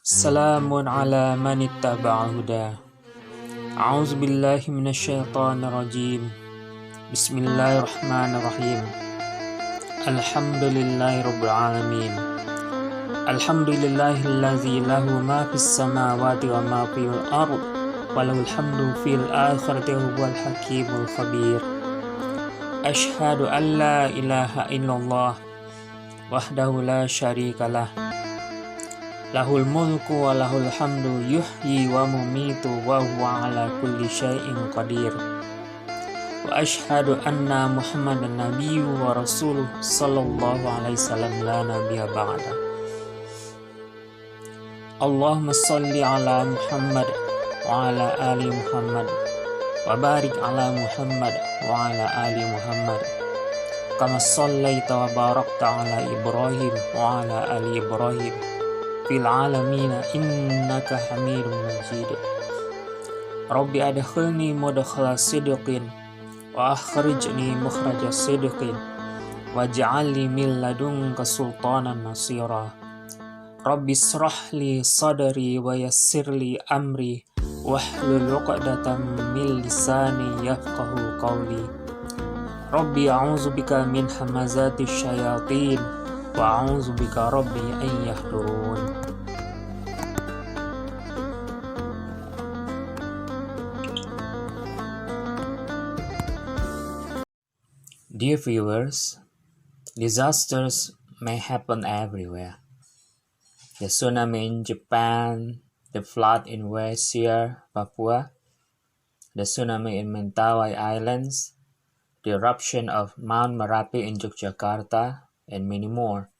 Salamun ala man ittaba'a huda. A'udzu billahi minasyaitonir rajim. Bismillahirrahmanirrahim. Alhamdulillahirabbil alamin. Alhamdulillahillazi lahu ma fis samawati wa ma fil ard. Walahul hamdu fil akhirati huwal hakimul khabir. Asyhadu an la ilaha illallah wahdahu la syarikalah. Lahul mulku wa lahul hamdu yuhyi wa mumitu wa huwa ala kulli syai'in qadir. Wa ashhadu anna Muhammadan nabiyyu wa rasuluh sallallahu alaihi wasallam la nabiyya ba'da. Allahumma salli ala Muhammad wa ala ali Muhammad wa barik ala Muhammad wa ala ali Muhammad kama sallaita wa barakta ala Ibrahim wa ala ali Ibrahim fil alamina innaka hamidum majid. Rabbi adkhilni mudkhala sidqin wa akhrijni mukhraja sidqin waj'alni min ladunka sultanan nasira. Rabbi israh li sadri wa yassir li amri wahlul 'uqdatam min lisani yafqahu qawli. Rabbi a'udzubika min hamazati syayatin wa a'udzubika rabbi an yahdurun. Dear viewers, disasters may happen everywhere. The tsunami in Japan, the flood in West Sierra, Papua, the tsunami in Mentawai Islands, the eruption of Mount Merapi in Yogyakarta, and many more.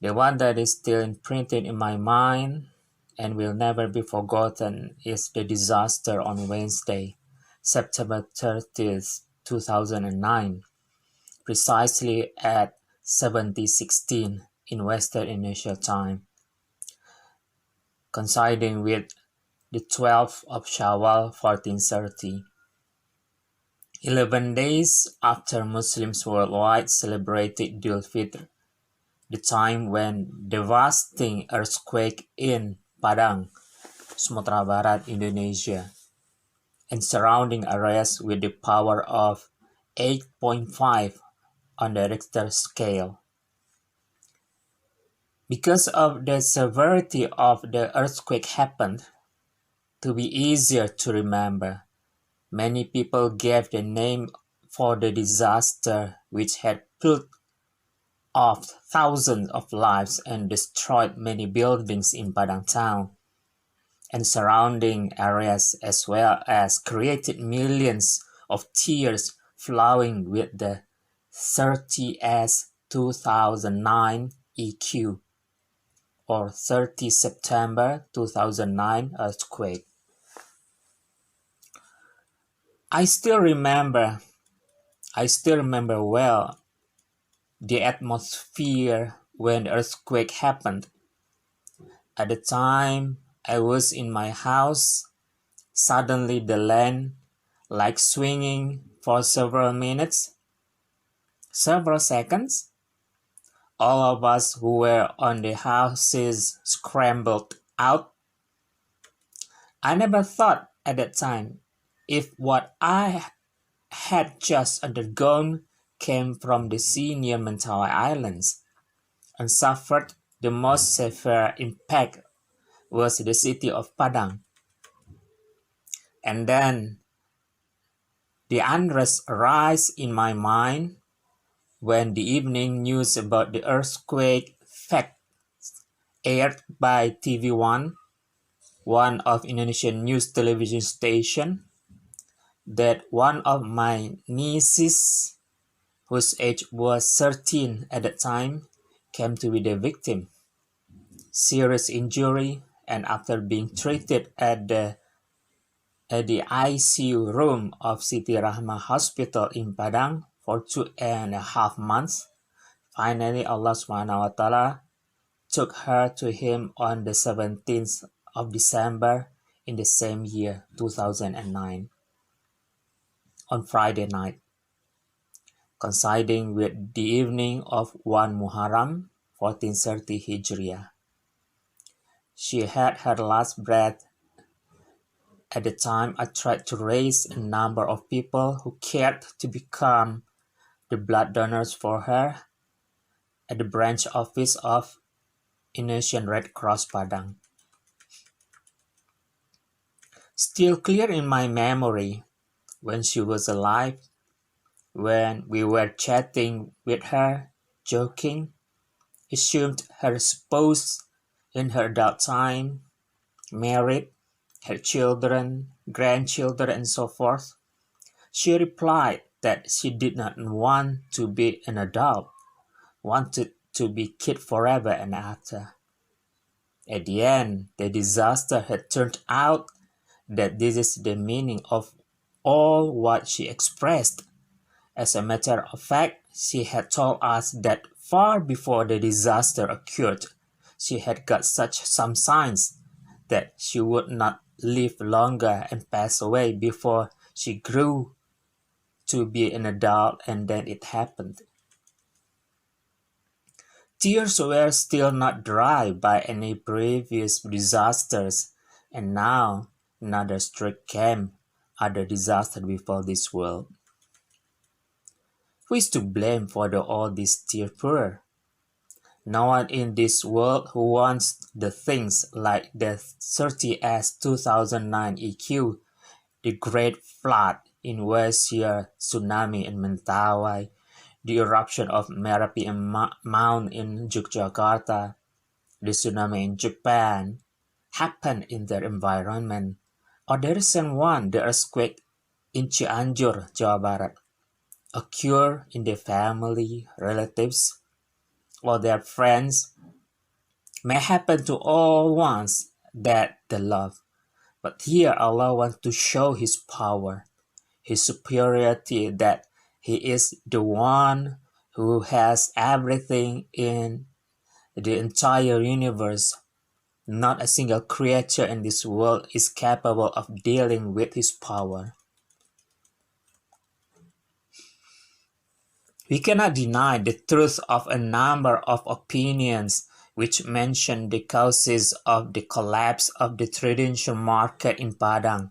The one that is still imprinted in my mind and will never be forgotten is the disaster on Wednesday, September 30th, 2009, precisely at 17:16 in Western Indonesia time, coinciding with the 12th of Shawwal 1430. 11 days after Muslims worldwide celebrated Idul Fitr, the time when devastating earthquake in Padang, Sumatera Barat, Indonesia, and surrounding areas with the power of 8.5 on the Richter scale. Because of the severity of the earthquake happened to be easier to remember, many people gave the name for the disaster, which had put off thousands of lives and destroyed many buildings in Padang town and surrounding areas, as well as created millions of tears flowing with the 30S 2009 EQ or 30 September 2009 earthquake. I still remember well the atmosphere when the earthquake happened. At the time I was in my house, suddenly the land like swinging for several minutes, several seconds. All of us who were on the houses scrambled out. I never thought at that time if what I had just undergone came from the sea near Mentawai Islands and suffered the most severe impact was the city of Padang. And then the unrest arose in my mind when the evening news about the earthquake fact aired by TV1, one of Indonesian news television station, that one of my nieces, whose age was 13 at the time, came to be the victim. Serious injury, and after being treated at the ICU room of Siti Rahmah Hospital in Padang for 2.5 months, finally Allah SWT took her to Him on the 17th of December in the same year, 2009, on Friday night, coinciding with the evening of 1 Muharram, 1430 Hijriah. she had her last breath. At the time, I tried to raise a number of people who cared to become the blood donors for her at the branch office of Indonesian Red Cross Padang. Still clear in my memory, when she was alive, when we were chatting with her, joking, assumed her spouse in her adult time, married, had children, grandchildren, and so forth, she replied that she did not want to be an adult, wanted to be kid forever and after. At the end, the disaster had turned out that this is the meaning of all what she expressed. As a matter of fact, she had told us that far before the disaster occurred, she had got some signs that she would not live longer and pass away before she grew to be an adult, and then it happened. Tears were still not dry by any previous disasters, and now another streak came, other disaster before this world. Who is to blame for all this tear poor? No one in this world who wants the things like the 30S 2009 EQ, the Great Flood in West Year, tsunami in Mentawai, the eruption of Merapi Mount in Yogyakarta, the tsunami in Japan, happened in their environment, or the recent one, the earthquake in Cianjur, Jawa Barat, occur in their family, relatives, or their friends, may happen to all ones that they love. But here Allah wants to show His power, His superiority, that He is the one who has everything in the entire universe. Not a single creature in this world is capable of dealing with His power. We cannot deny the truth of a number of opinions which mention the causes of the collapse of the traditional market in Padang,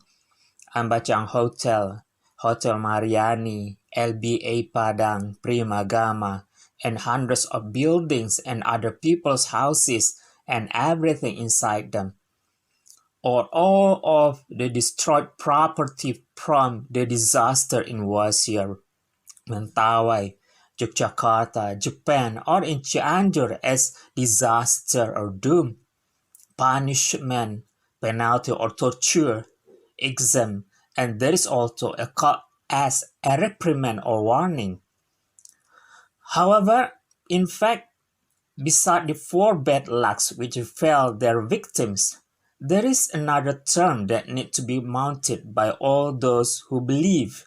Ambacang Hotel, Hotel Mariani, LBA Padang, Primagama, and hundreds of buildings and other people's houses and everything inside them, or all of the destroyed property from the disaster in Wasir, Mentawai, Yogyakarta, Japan, or in Cianjur as disaster or doom, punishment, penalty or torture, exam, and there is also a call as a reprimand or warning. However, in fact, beside the four bad lucks which befell their victims, there is another term that needs to be mounted by all those who believe,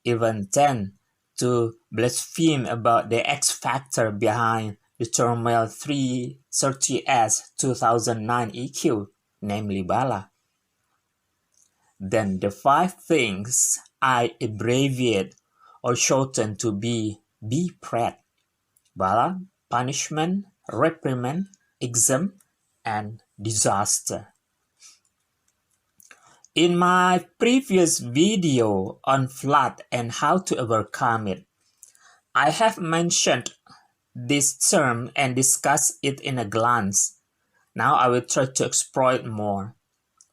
even then, to blaspheme about the X factor behind the turmoil 330S 2009 EQ, namely Bala. Then the 5 things I abbreviate or shorten to be BPRED: Bala, punishment, reprimand, exam, and disaster. In my previous video on flood and how to overcome it, I have mentioned this term and discussed it in a glance. Now I will try to explore it more.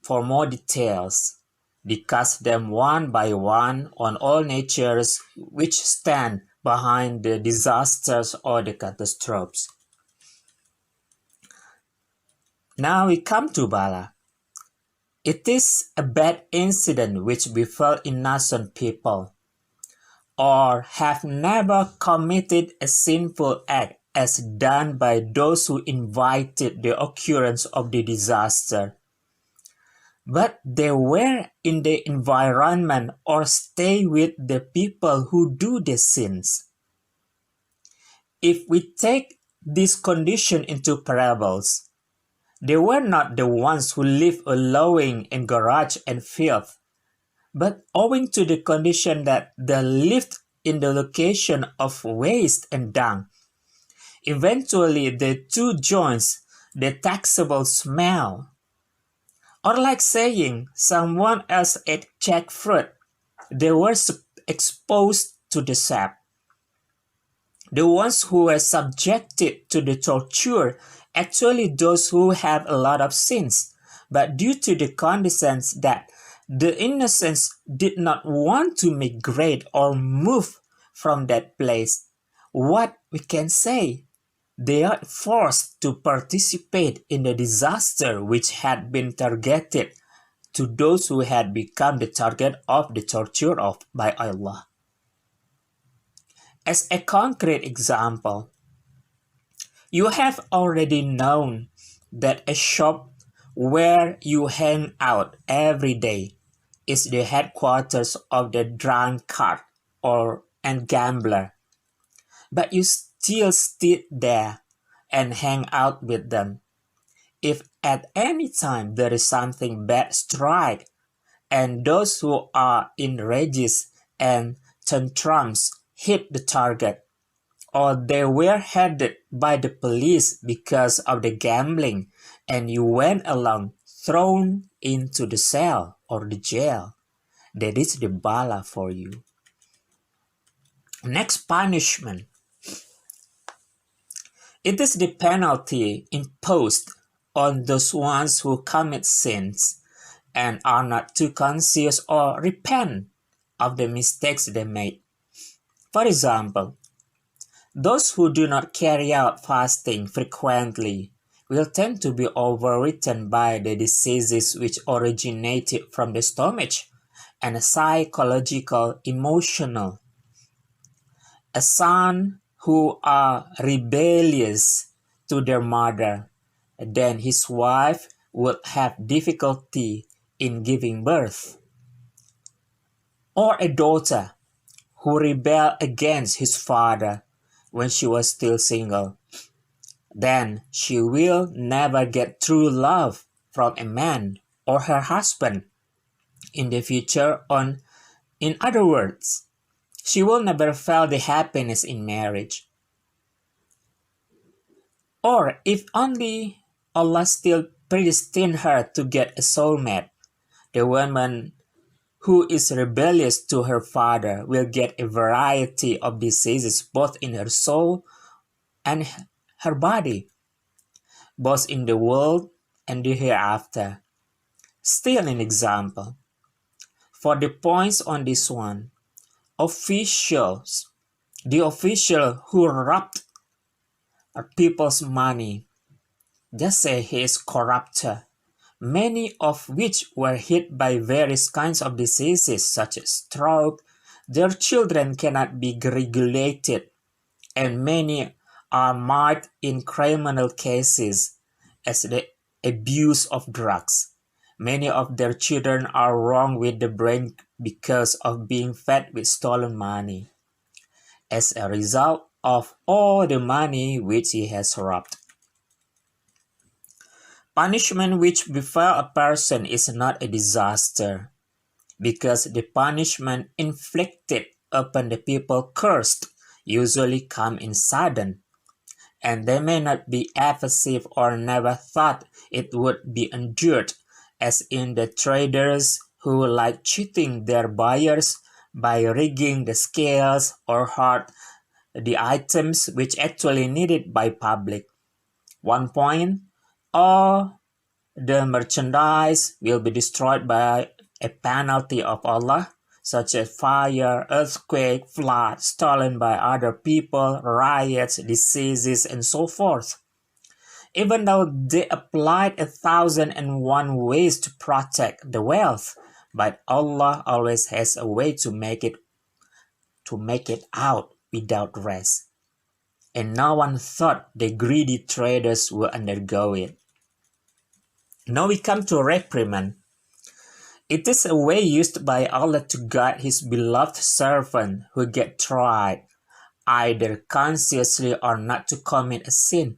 For more details, discuss them one by one on all natures which stand behind the disasters or the catastrophes. Now we come to Bala. It is a bad incident which befell innocent people, or have never committed a sinful act as done by those who invited the occurrence of the disaster. But they were in the environment or stay with the people who do the sins. If we take this condition into parables, they were not the ones who live allowing in garage and filth, but owing to the condition that they lived in the location of waste and dung, eventually the two joints the taxable smell, Or like saying someone else ate jackfruit, they were exposed to the sap. The ones who were subjected to the torture actually those who have a lot of sins, but due to the conditions that the innocents did not want to migrate or move from that place, what we can say? They are forced to participate in the disaster which had been targeted to those who had become the target of the torture by Allah. As a concrete example, you have already known that a shop where you hang out every day is the headquarters of the drunkard and gambler, but you still sit there and hang out with them. If at any time there is something bad strike, and those who are in rages and tantrums hit the target, or they were headed by the police because of the gambling, and you went along thrown into the cell or the jail, that is the bala for you. Next punishment. It is the penalty imposed on those ones who commit sins and are not too conscious or repent of the mistakes they made. For example, those who do not carry out fasting frequently will tend to be overwritten by the diseases which originated from the stomach and psychological, emotional. A son who are rebellious to their mother, then his wife would have difficulty in giving birth. Or a daughter who rebelled against his father when she was still single, then she will never get true love from a man or her husband in the future. In other words, she will never feel the happiness in marriage. Or if only Allah still predestined her to get a soulmate, the woman who is rebellious to her father will get a variety of diseases both in her soul and her body, both in the world and the hereafter. Still an example. For the points on this one, the official who robbed people's money, just say he is corrupter, many of which were hit by various kinds of diseases such as stroke. Their children cannot be regulated, and many are marked in criminal cases as the abuse of drugs. Many of their children are wrong with the brain because of being fed with stolen money, as a result of all the money which he has robbed. Punishment which befell a person is not a disaster, because the punishment inflicted upon the people cursed usually come in sudden, and they may not be effective or never thought it would be endured, as in the traders who like cheating their buyers by rigging the scales or hoard the items which actually needed by public. One point, all the merchandise will be destroyed by a penalty of Allah, such as fire, earthquake, flood, stolen by other people, riots, diseases, and so forth. Even though they applied 1,001 ways to protect the wealth, but Allah always has a way to make it out without rest. And no one thought the greedy traders would undergo it. Now we come to reprimand. It is a way used by Allah to guide His beloved servant who get tried, either consciously or not, to commit a sin.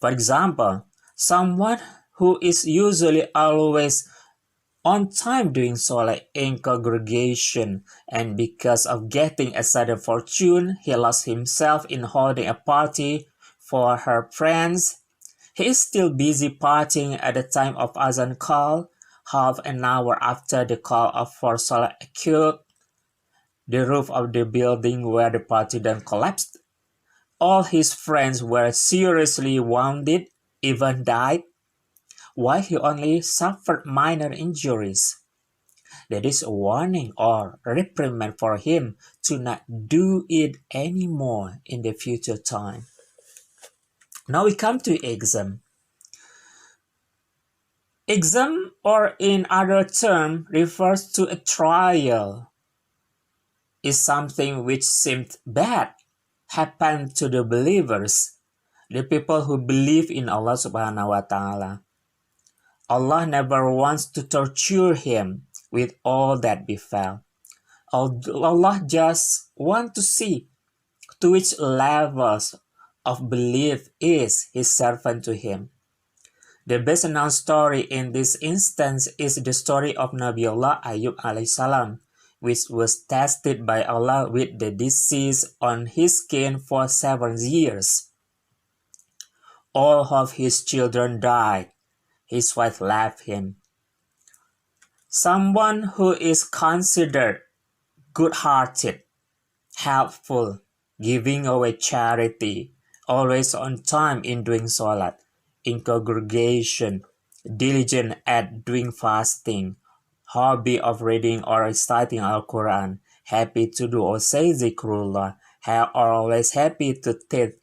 For example, someone who is usually always on time doing Salah in congregation, and because of getting a sudden fortune, he lost himself in holding a party for her friends. He is still busy partying at the time of Azan call. Half an hour after the call for Salah occurred, the roof of the building where the party then collapsed. All his friends were seriously wounded, even died, while he only suffered minor injuries. That is a warning or reprimand for him to not do it anymore in the future time. Now we come to exam. Exam, or in other terms, refers to a trial. Is something which seemed bad happened to the believers, the people who believe in Allah subhanahu wa ta'ala. Allah never wants to torture him with all that befell. Allah just wants to see to which levels of belief is his servant to him. The best known story in this instance is the story of Nabiullah Ayub alayhi salam, which was tested by Allah with the disease on his skin for 7 years. All of his children died. His wife left him. Someone who is considered good-hearted, helpful, giving away charity, always on time in doing salat, in congregation, diligent at doing fasting, hobby of reading or reciting Al-Quran, happy to do or say zikrullah, always happy to take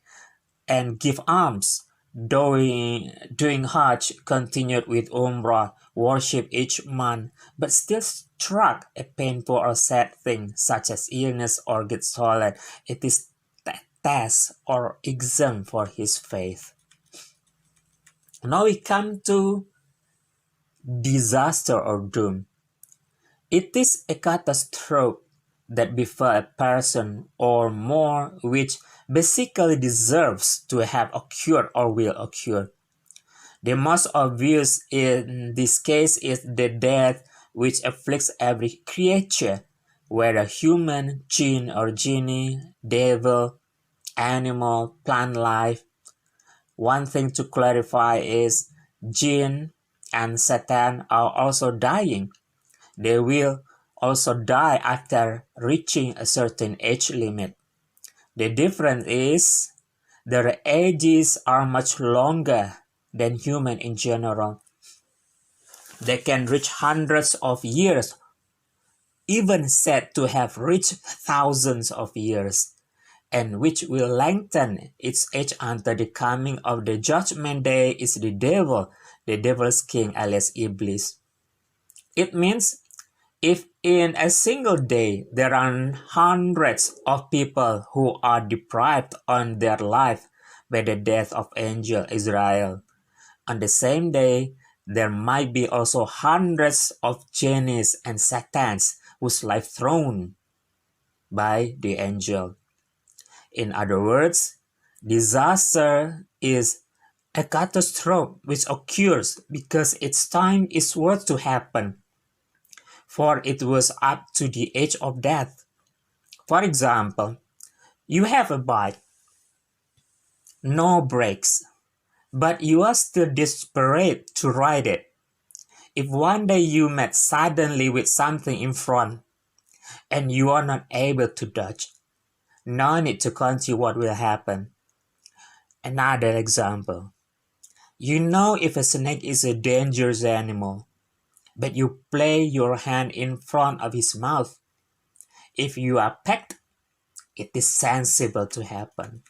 and give alms, doing Hajj, continued with Umrah, worship each month, but still struck a painful or sad thing such as illness or get stolen. It is test or exam for his faith. Now we come to disaster or doom. It is a catastrophe that befell a person or more which basically deserves to have occurred or will occur. The most obvious in this case is the death which afflicts every creature, whether human, jinn or genie, devil, animal, plant life. One thing to clarify is jinn and Satan are also dying. They will also die after reaching a certain age limit. The difference is their ages are much longer than human in general. They can reach hundreds of years, even said to have reached thousands of years, and which will lengthen its age until the coming of the judgment day is the devil, the devil's king alias Iblis. It means if in a single day there are hundreds of people who are deprived on their life by the death of angel Israel, on the same day there might be also hundreds of genies and satans whose life thrown by the angel. In other words, disaster is a catastrophe which occurs because its time is worth to happen, for it was up to the age of death. For example, you have a bike, no brakes, but you are still desperate to ride it. If one day you met suddenly with something in front and you are not able to dodge, no need to consider what will happen. Another example. You know if a snake is a dangerous animal, but you place your hand in front of his mouth. If you are pecked, it is sensible to happen.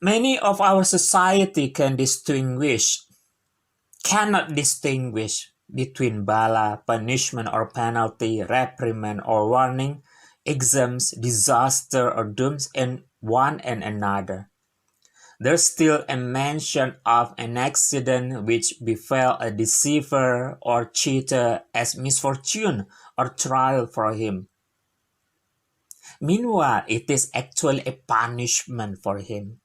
Many of our society cannot distinguish between Bala, punishment or penalty, reprimand or warning, exams, disaster or dooms in one and another. There's still a mention of an accident which befell a deceiver or cheater as misfortune or trial for him. Meanwhile, it is actually a punishment for him.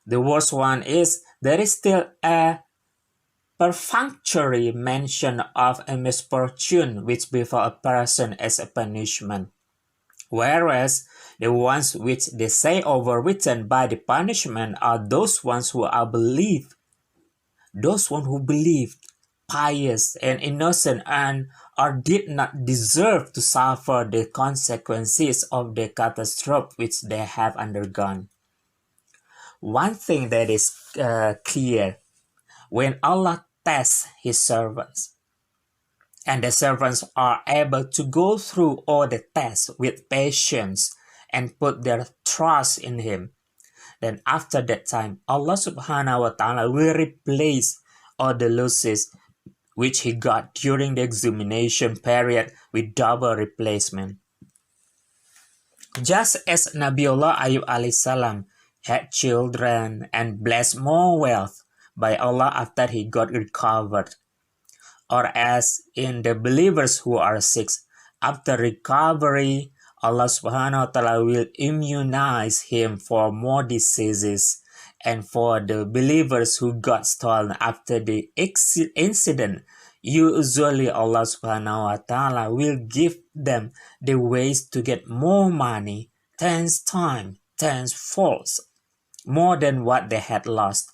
The worst one is there is still a perfunctory mention of a misfortune which befell a person as a punishment. Whereas the ones which they say overwritten by the punishment are those ones who are believed, those ones who believed, pious and innocent, and or did not deserve to suffer the consequences of the catastrophe which they have undergone. One thing that is clear, when Allah tests His servants, and the servants are able to go through all the tests with patience and put their trust in Him, then after that time, Allah subhanahu wa ta'ala will replace all the losses which he got during the examination period with double replacement. Just as Nabiullah Ayub alayhi salam had children and blessed more wealth by Allah after he got recovered, or as in the believers who are sick, after recovery, Allah subhanahu wa ta'ala will immunize him for more diseases. And for the believers who got stolen after the incident, usually Allah subhanahu wa ta'ala will give them the ways to get more money, 10 times, 10 folds, more than what they had lost.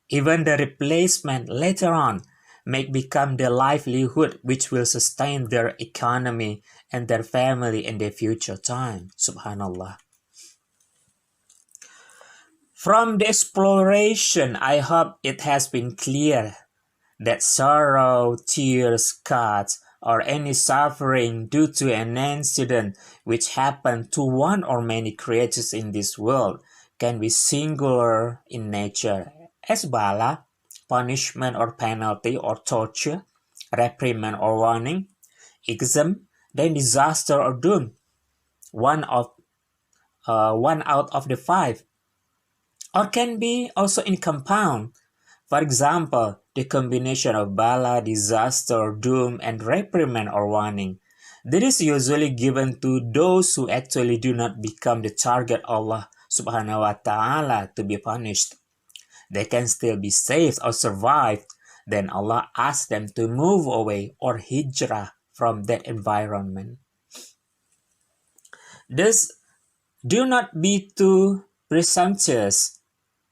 Even the replacement later on may become their livelihood, which will sustain their economy and their family in the future time. Subhanallah. From the exploration, I hope it has been clear that sorrow, tears, cuts, or any suffering due to an incident which happened to one or many creatures in this world can be singular in nature, as Bala, punishment or penalty or torture, reprimand or warning, exam, then disaster or doom, one out of the 5, or can be also in compound. For example, the combination of Bala, disaster, doom, and reprimand or warning. This is usually given to those who actually do not become the target Allah subhanahu wa ta'ala to be punished. They can still be saved or survive. Then Allah asks them to move away or hijrah from that environment. Thus, do not be too presumptuous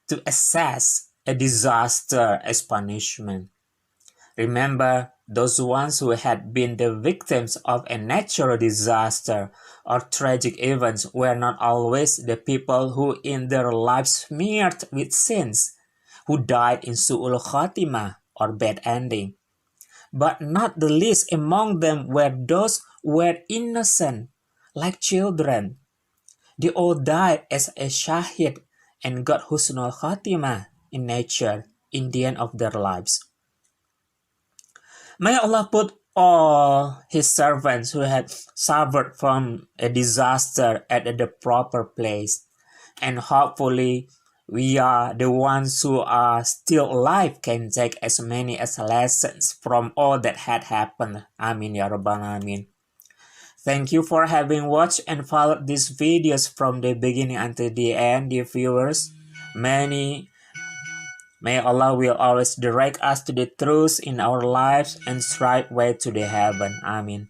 to assess a disaster as punishment. Remember, those ones who had been the victims of a natural disaster or tragic events were not always the people who in their lives smeared with sins, who died in su'ul khatimah or bad ending. But not the least among them were those who were innocent, like children. They all died as a shahid and got husnul khatimah in nature in the end of their lives. May Allah put all His servants who had suffered from a disaster at the proper place, and hopefully we are the ones who are still alive can take as many as lessons from all that had happened. Amin ya Rabbal Alamin. Thank you for having watched and followed these videos from the beginning until the end, dear viewers. May Allah will always direct us to the truth in our lives and straight way to the heaven. Amin.